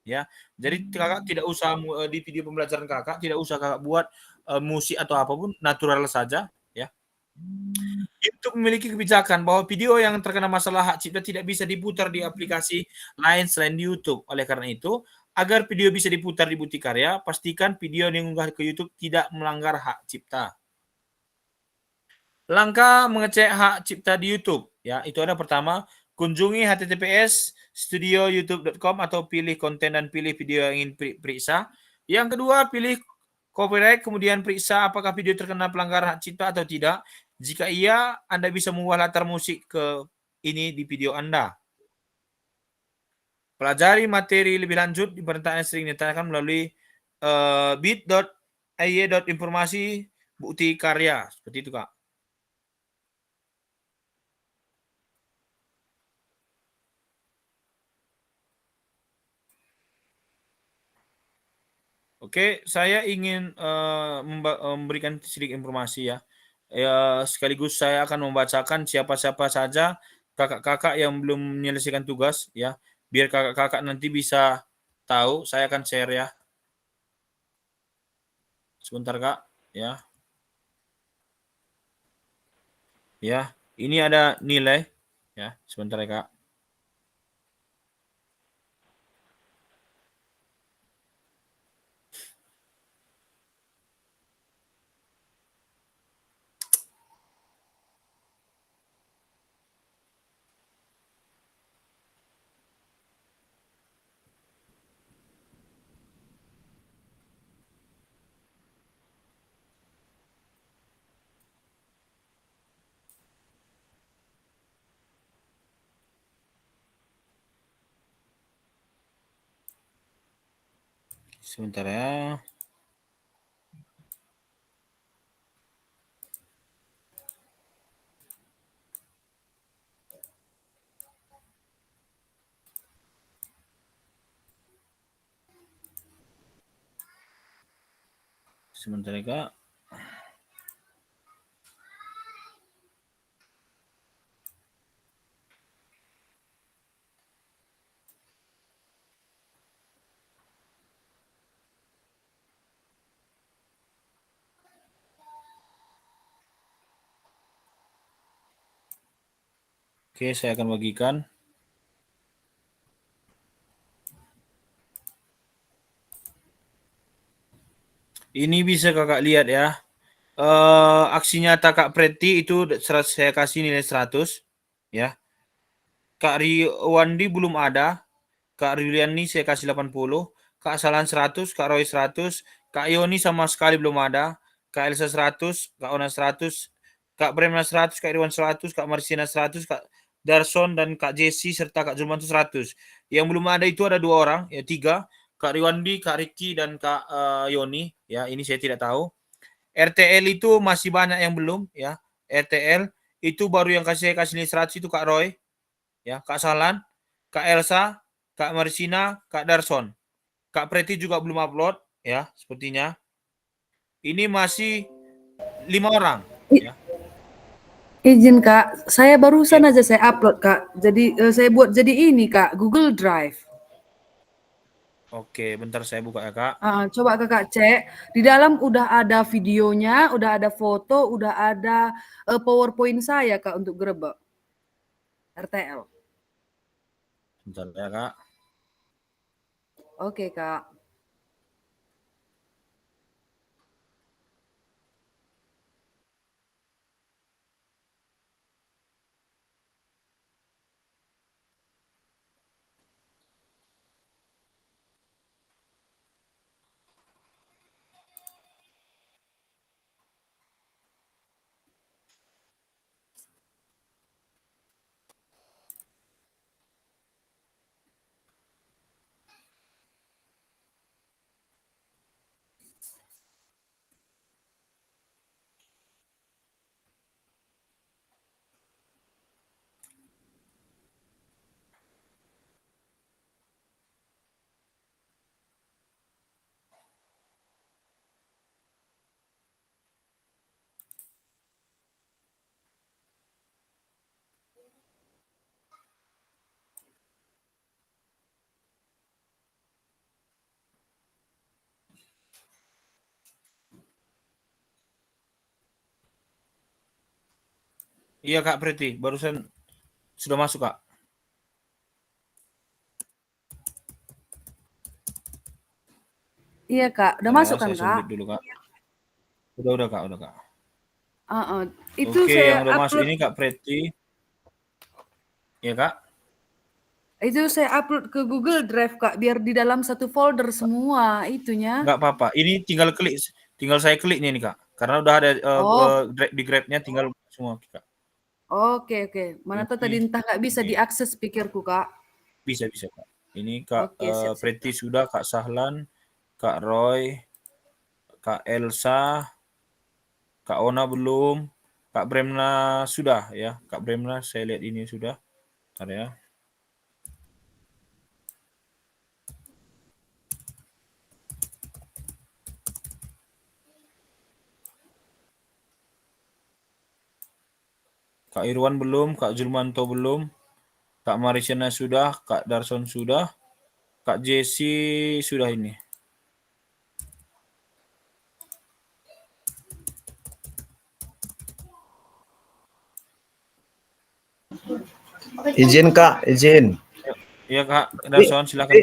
S1: Ya, jadi kakak tidak usah di video pembelajaran kakak tidak usah kakak buat musik atau apapun, natural saja. Ya. YouTube memiliki kebijakan bahwa video yang terkena masalah hak cipta tidak bisa diputar di aplikasi lain selain di YouTube. Oleh karena itu, agar video bisa diputar di bukti karya, pastikan video yang diunggah ke YouTube tidak melanggar hak cipta. Langkah mengecek hak cipta di YouTube, ya itu ada pertama, kunjungi https://studioyoutube.com atau pilih konten dan pilih video yang ingin periksa. Yang kedua, pilih copyright, kemudian periksa apakah video terkena pelanggaran hak cipta atau tidak. Jika iya, Anda bisa mengubah latar musik ke ini di video Anda. Pelajari materi lebih lanjut di pernyataan yang sering ditanyakan melalui bit.ly/informasi bukti karya. Seperti itu, Kak. Oke, saya ingin memberikan sedikit informasi ya. Sekaligus saya akan membacakan siapa-siapa saja kakak-kakak yang belum menyelesaikan tugas ya. Biar kakak-kakak nanti bisa tahu, saya akan share ya. Sebentar Kak, ya. Ya, ini ada nilai ya, sebentar ya Kak. Sebentar ya. Sebentar ya Kak. Oke, saya akan bagikan. Ini bisa kakak lihat ya. Aksi nyata Kak Preti itu saya kasih nilai 100 ya. Kak Riwandi belum ada. Kak Riliani saya kasih 80. Kak Salan 100, Kak Roy 100, Kak Yoni sama sekali belum ada. Kak Elsa 100, Kak Ona 100, Kak Bremna 100, Kak Irwan 100, Kak Marsina 100, Kak Darson dan Kak Jesse serta Kak Julman 100. Yang belum ada itu ada 2 orang, ya 3. Kak Riwandi, Kak Riki dan Kak Yoni, ya ini saya tidak tahu. RTL itu masih banyak yang belum, ya. RTL itu baru yang saya kasih nilai 100 itu Kak Roy, ya, Kak Salan, Kak Elsa, Kak Marsina, Kak Darson. Kak Preti juga belum upload, ya, sepertinya. Ini masih 5 orang, ya.
S3: Izin Kak, saya barusan aja saya upload Kak. Jadi saya buat jadi ini Kak, Google Drive.
S1: Oke, bentar saya buka ya, Kak.
S3: Coba Kakak cek, di dalam udah ada videonya, udah ada foto, udah ada PowerPoint saya Kak untuk Grebek RTL.
S1: Bentar ya, Kak.
S3: Oke Kak.
S1: Iya, Kak Preti, barusan sudah masuk, Kak.
S3: Iya Kak, udah masuk kan
S1: Saya
S3: Kak?
S1: submit dulu, Kak. Udah, Kak, udah, Kak.
S3: Itu
S1: Oke,
S3: saya
S1: yang udah masuk
S3: upload,
S1: ini Kak Preti. Iya, Kak.
S3: itu saya upload ke Google Drive Kak, biar di dalam satu folder semua itunya.
S1: Nggak apa-apa. Ini tinggal saya klik nih, Kak. Karena udah ada
S3: Oh,
S1: di Grab-nya, tinggal semua, Kak.
S3: oke. Mana tahu tadi
S1: Ini
S3: entah nggak bisa diakses pikirku Kak.
S1: bisa, Kak. Ini Kak
S3: Oke, siap.
S1: Preti sudah, Kak Sahlan, Kak Roy, Kak Elsa, Kak Ona belum, Kak Bremna sudah ya. Kak Bremna saya lihat ini sudah. Bentar ya. Kak Irwan belum, Kak Julmanto belum, Kak Marisiana sudah, Kak Darson sudah, Kak Jesse sudah ini.
S6: Izin Kak, izin.
S1: Iya Kak Darson, silakan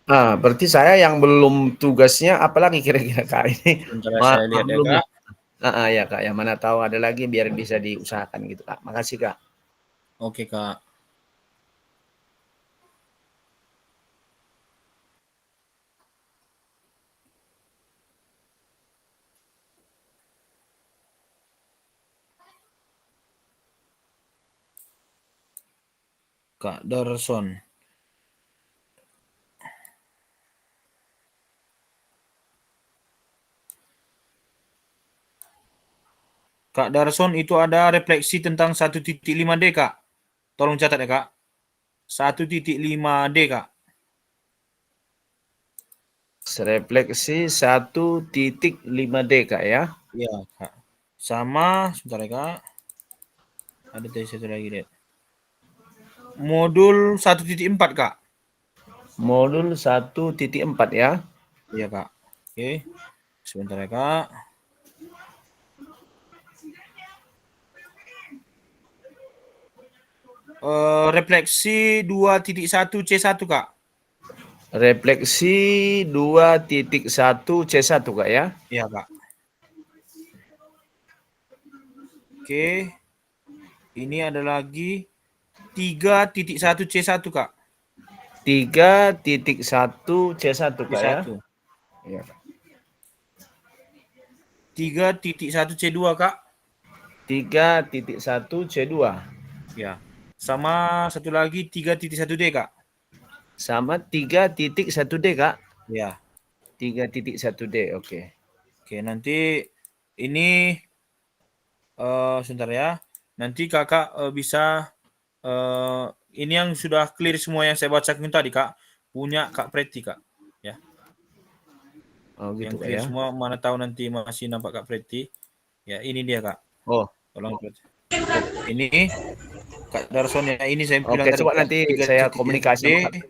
S1: Kak.
S6: Berarti saya yang belum tugasnya, apalagi kira-kira Kak ini?
S1: Sebentar saya lihat ya Kak.
S6: Ya Kak, yang mana tahu ada lagi biar bisa diusahakan gitu Kak. Makasih Kak.
S1: Oke Kak. Kak Darson. Kak Darson itu ada refleksi tentang 1.5D Kak. Tolong catat ya Kak. 1.5D Kak.
S6: Refleksi 1.5D Kak ya.
S1: Iya Kak. Sama, sebentar ya Kak. Ada tadi satu lagi deh. Modul 1.4 Kak.
S6: Modul 1.4 ya.
S1: Iya Kak. Oke. Sebentar ya Kak. Refleksi 2.1C1 Kak.
S6: Refleksi 2.1C1 Kak ya.
S1: Iya Kak. Oke. Ini ada lagi 3.1C1 Kak.
S6: 3.1C1 Kak ya. Iya Kak.
S1: 3.1C2 Kak.
S6: 3.1C2.
S1: Ya. Sama satu lagi 3.1D Kak.
S6: Sama 3.1D Kak.
S1: Ya.
S6: 3.1D, oke.
S1: Oke, nanti ini sebentar ya. Nanti Kakak bisa ini yang sudah clear semua yang saya bacakan tadi Kak, punya Kak Preti Kak. Ya.
S6: Oh gitu
S1: Yang
S6: Kak
S1: clear
S6: ya.
S1: semua, mana tahu nanti masih nampak Kak Preti. Ya, ini dia Kak.
S6: Oh.
S1: Tolong ini Kak Darson ya, ini saya bilang
S6: Oke,
S1: tadi.
S6: coba nanti saya komunikasi sama Kak.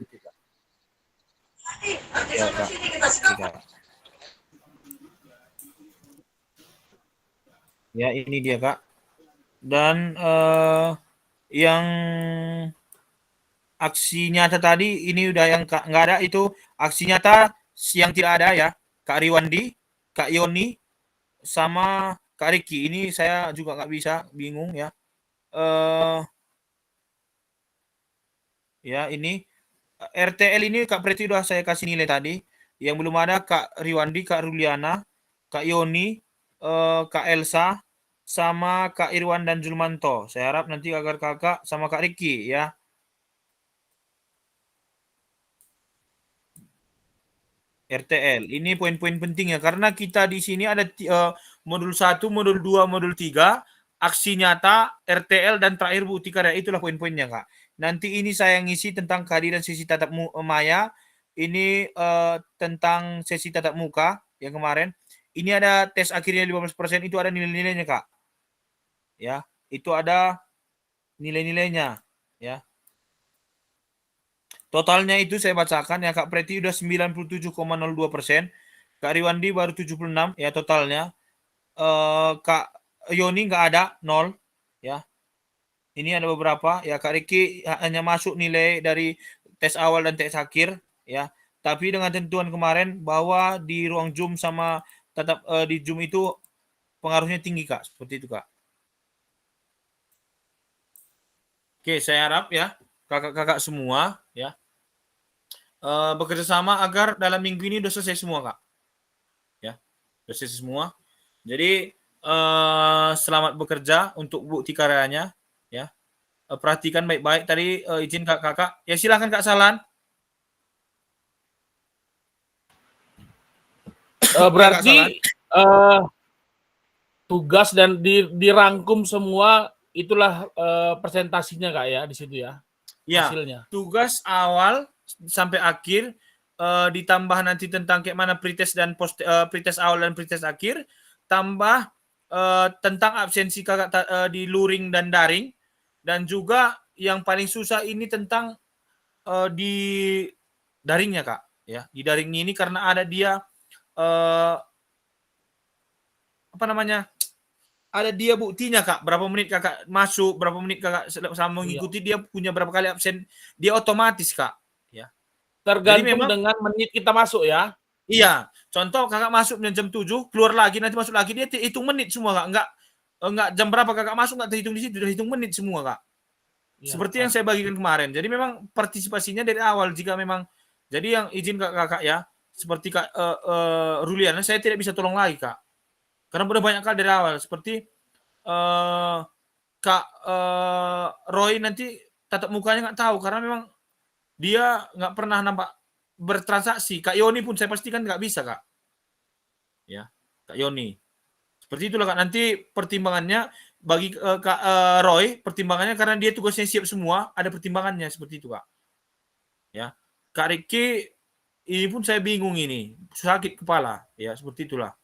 S1: Ya kak. Oke, kak. Ya ini dia kak. Dan yang aksi nyata tadi ini udah yang nggak ada itu aksi nyata yang tidak ada ya Kak Riwandi, Kak Yoni, sama Kak Riki. Ini saya juga nggak bisa, bingung ya. Ya ini RTL ini Kak Preti udah saya kasih nilai tadi. Yang belum ada Kak Riwandi, Kak Ruliana, Kak Yoni, Kak Elsa, sama Kak Irwan dan Julmanto. Saya harap nanti agar kakak sama Kak Riki ya. RTL. Ini poin-poin pentingnya karena kita di sini ada modul 1, modul 2, modul 3, aksi nyata, RTL dan terakhir bukti karya. Itulah poin-poinnya, Kak. Nanti ini saya ngisi tentang kehadiran sesi tatap maya. Ini tentang sesi tatap muka yang kemarin. Ini ada tes akhirnya 15%, itu ada nilai-nilainya, Kak. Ya, itu ada nilai-nilainya, ya. Totalnya itu saya bacakan ya, Kak Preti udah 97,02%, Kak Riwandi baru 76 ya totalnya. Kak Yoni nggak ada 0 ya. Ini ada beberapa ya, Kak Riki hanya masuk nilai dari tes awal dan tes akhir ya. Tapi dengan tentuan kemarin bahwa di ruang Zoom sama tetap di Zoom itu pengaruhnya tinggi, Kak. Seperti itu, Kak. Oke, saya harap ya kakak-kakak semua ya bekerja sama agar dalam minggu ini udah selesai semua, Kak. Ya, udah selesai semua. Jadi selamat bekerja untuk bukti karyanya, ya. Perhatikan baik-baik tadi. Izin kakak, ya silahkan Kak Salan.
S4: Berarti tugas dan dirangkum semua itulah presentasinya Kak ya di situ ya.
S1: Ya,
S4: hasilnya.
S1: Tugas awal sampai akhir ditambah nanti tentang kayak mana pretest dan pretest awal dan pretest akhir, tambah tentang absensi kakak di luring dan daring, dan juga yang paling susah ini tentang di daringnya, Kak, ya. Di daringnya ini karena ada dia apa namanya? Ada dia buktinya, Kak, berapa menit kakak masuk, berapa menit kakak sama mengikuti, dia punya berapa kali absen, dia otomatis, Kak, ya.
S4: Tergantung
S1: memang,
S4: dengan menit kita masuk ya.
S1: Iya, contoh kakak masuk jam 7, keluar lagi, nanti masuk lagi, dia hitung menit semua, Kak. Enggak jam berapa kakak masuk, enggak terhitung di situ, udah hitung menit semua, Kak.
S4: Ya,
S1: Seperti yang saya bagikan kemarin. Jadi memang partisipasinya dari awal, jika memang, jadi yang izin kakak ya, seperti Kak Ruliana, saya tidak bisa tolong lagi, Kak. Karena udah banyak kali dari awal, seperti Kak Roy nanti tatap mukanya nggak tahu karena memang dia nggak pernah nampak bertransaksi. Kak Yoni pun saya pastikan nggak bisa, Kak. Ya, Kak Yoni. Seperti itulah, Kak. Nanti pertimbangannya bagi Kak Roy, pertimbangannya karena dia tugasnya siap semua, ada pertimbangannya seperti itu, Kak. Ya, Kak Riki ini pun saya bingung ini, sakit kepala, ya seperti itulah.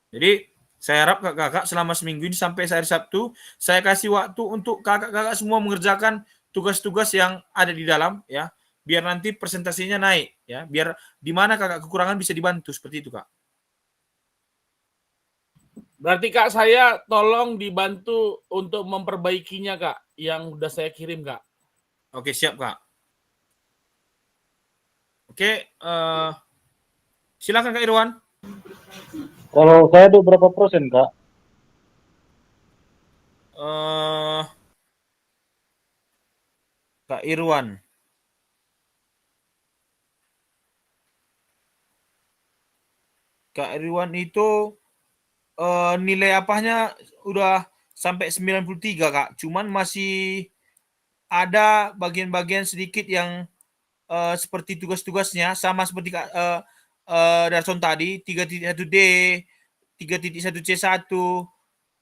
S1: Jadi saya harap kakak-kakak selama seminggu ini sampai hari Sabtu, saya kasih waktu untuk kakak-kakak semua mengerjakan tugas-tugas yang ada di dalam, ya, biar nanti presentasinya naik, ya, biar di mana kakak kekurangan bisa dibantu seperti itu, Kak.
S4: Berarti Kak, saya tolong dibantu untuk memperbaikinya, Kak, yang udah saya kirim, Kak.
S1: Oke, siap, Kak. Oke, silakan Kak Irwan.
S5: Kalau saya ada berapa persen, Kak?
S1: Kak Irwan. Kak Irwan itu nilai apanya udah sampai 93, Kak. Cuman masih ada bagian-bagian sedikit yang seperti tugas-tugasnya sama seperti Kak Darson tadi, 3.1D, 3.1C1,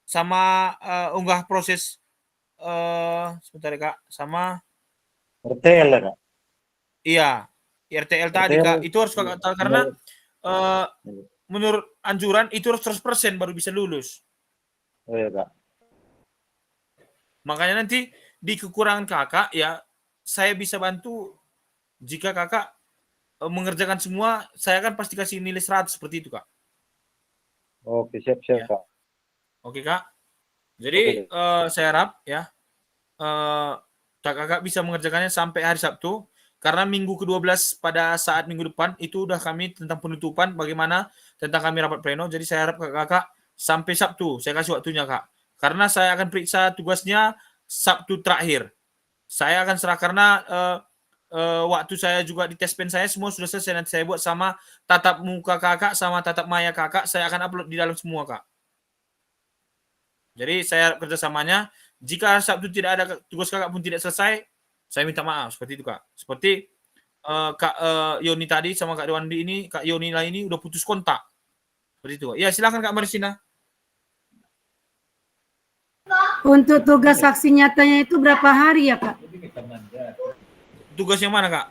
S1: sama unggah proses sebentar ya, Kak, sama
S5: RTL ya, Kak?
S1: iya, RTL tadi, Kak. Itu harus Kakak tahu karena menurut anjuran itu harus 100% baru bisa lulus.
S5: Oh ya, Kak.
S1: Makanya nanti di kekurangan kakak ya saya bisa bantu jika kakak mengerjakan semua, saya kan pasti kasih nilai 100 seperti itu, Kak.
S5: Oke, siap-siap,
S1: Ya.
S5: Kak.
S1: Oke, Kak. Jadi
S5: Oke.
S1: saya harap ya kakak bisa mengerjakannya sampai hari Sabtu, karena minggu ke-12 pada saat minggu depan itu udah kami tentang penutupan bagaimana tentang kami rapat pleno. Jadi saya harap kakak sampai Sabtu saya kasih waktunya, Kak. Karena saya akan periksa tugasnya Sabtu terakhir. Saya akan serah karena waktu saya juga di tes pen saya semua sudah selesai, nanti saya buat sama tatap muka kakak sama tatap maya kakak, saya akan upload di dalam semua, Kak. Jadi saya kerjasamanya, jika Sabtu tidak ada tugas kakak pun tidak selesai, saya minta maaf seperti itu, Kak. Seperti Kak Yoni tadi sama Kak Dewandi ini, Kak Yoni lah ini udah putus kontak. Seperti itu. Ya silakan Kak Marisina.
S2: Untuk tugas saksi nyatanya itu berapa hari ya, Kak?
S1: Tugas yang mana, Kak?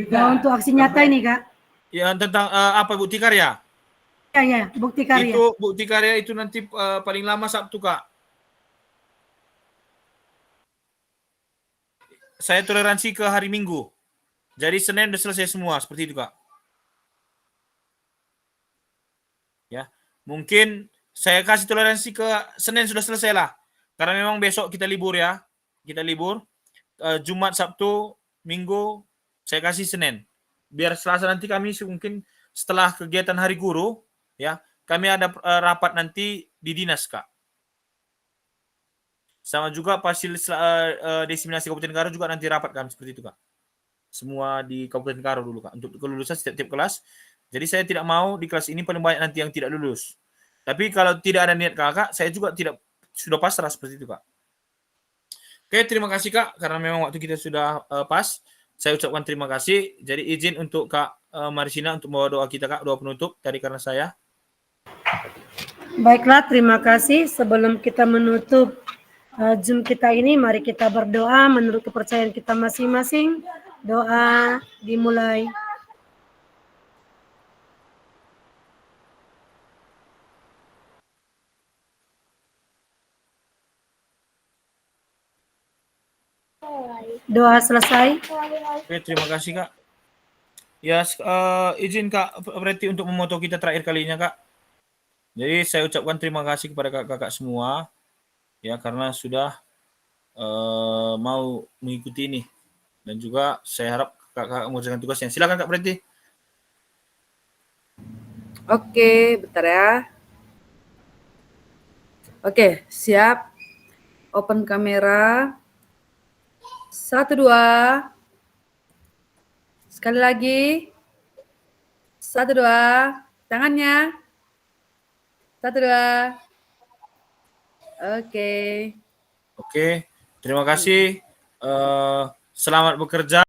S2: Nah, untuk aksi nyata ini, Kak.
S1: Ya tentang apa bukti karya?
S2: Ya, bukti karya.
S1: Itu bukti karya itu nanti paling lama Sabtu, Kak. Saya toleransi ke hari Minggu. Jadi Senin udah selesai semua, seperti itu, Kak. Ya, mungkin saya kasih toleransi ke Senin sudah selesai lah. Karena memang besok kita libur ya. Kita libur. Jumat, Sabtu, Minggu, saya kasih Senin. Biar Selasa nanti kami mungkin setelah kegiatan Hari Guru, ya, kami ada rapat nanti di dinas, Kak. Sama juga hasil diseminasi Kabupaten Karo juga nanti rapat kami seperti itu, Kak. Semua di Kabupaten Karo dulu, Kak, untuk kelulusan setiap kelas. Jadi saya tidak mau di kelas ini paling banyak nanti yang tidak lulus. Tapi kalau tidak ada niat kakak, saya juga sudah pasrah seperti itu, Kak. Oke, terima kasih, Kak, karena memang waktu kita sudah pas. Saya ucapkan terima kasih. Jadi izin untuk Kak Marisina untuk membawa doa kita, Kak, doa penutup tadi karena saya.
S2: Baiklah, terima kasih. Sebelum kita menutup Zoom kita ini, mari kita berdoa menurut kepercayaan kita masing-masing. Doa dimulai. Doa selesai.
S1: Oke, terima kasih, Kak. Ya, izin Kak berarti untuk memoto kita terakhir kalinya, Kak. Jadi saya ucapkan terima kasih kepada kakak-kakak semua, ya karena sudah mau mengikuti ini. Dan juga saya harap kakak mengerjakan tugasnya. Silakan Kak berarti.
S3: Oke, bentar ya. Oke, siap. Open kamera. 1, 2. Sekali lagi. 1, 2. Tangannya. 1, 2. Oke.
S1: Oke, terima kasih. Selamat bekerja.